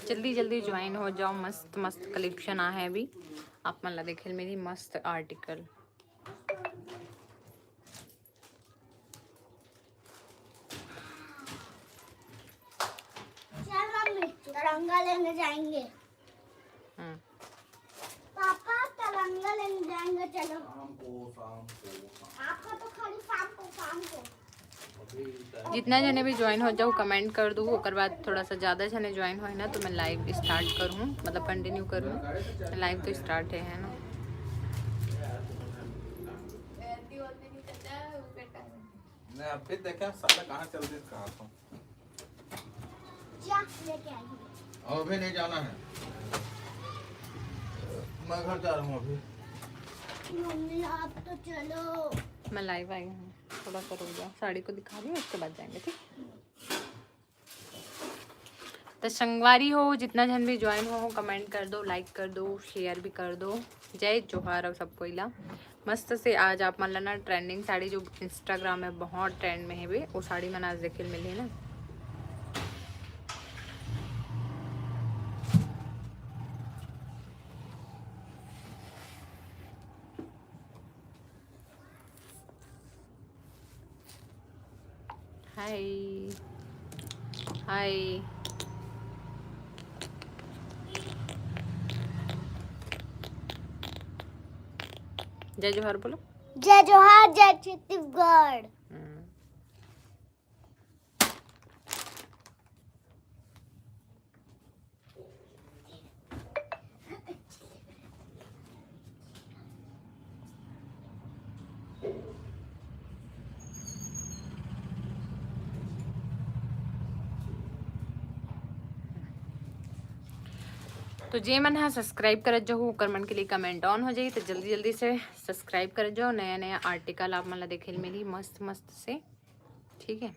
जल्दी जल्दी ज्वाइन हो जाओ। मस्त मस्त कलेक्शन आ है अभी आप मला देखेल मेरी मस्त आर्टिकल। तिरंगा लेने जाएंगे। पापा तिरंगा लेने जाएंगे, चलो। शाम को आपका तो खाली शाम को। जितना जने भी ज्वाइन हो जाओ कमेंट कर दो, ओकर बाद थोड़ा सा ज़्यादा जने ज्वाइन हो ना तो मैं लाइव स्टार्ट करूँ, मतलब कंटिन्यू करूँ। लाइव तो स्टार्ट है ना। मैं अब फिर देखा साला कहाँ चल रही कहाँ था। जा लेके आइए। अभी नहीं जाना है, मैं घर जा रहा हूँ अभी। मम्मी आप तो चलो। मैं लाइव आई हूँ, थोड़ा सा रुक जाओ, साड़ी को दिखा दूँ उसके बाद जाएंगे, ठीक। तो संगवारी हो जितना जन भी ज्वाइन हो कमेंट कर दो, लाइक कर दो, शेयर भी कर दो। जय जोहार और सबको इला मस्त से। आज आप मान ना ट्रेंडिंग साड़ी जो इंस्टाग्राम में बहुत ट्रेंड में है वे, वो साड़ी मैंने आज देखे मिली ना। हाय हाय जय जोहार बोलो। जय जोहार, जय छत्तीसगढ़। तो जे मन हाँ सब्सक्राइब कर जो ओकर मन के लिए कमेंट ऑन हो जाए, तो जल्दी जल्दी से सब्सक्राइब कर जो। नया नया आर्टिकल आप मन देखे मिली मस्त मस्त से, ठीक है।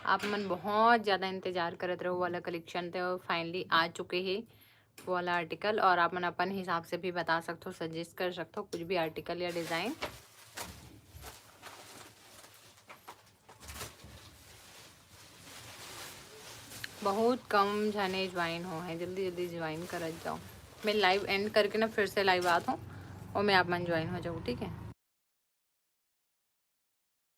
आप मन बहुत ज़्यादा इंतजार करत रहो वाला कलेक्शन, तो फाइनली आ चुके हैं वो वाला आर्टिकल। और आप मन अपन हिसाब से भी बता सकते हो, सजेस्ट कर सकते हो कुछ भी आर्टिकल या डिज़ाइन। बहुत कम जने ज्वाइन हो हैं, जल्दी जल्दी ज्वाइन कर जाओ। मैं लाइव एंड करके ना फिर से लाइव आता हूँ और मैं आप मन ज्वाइन हो जाऊँ, ठीक है।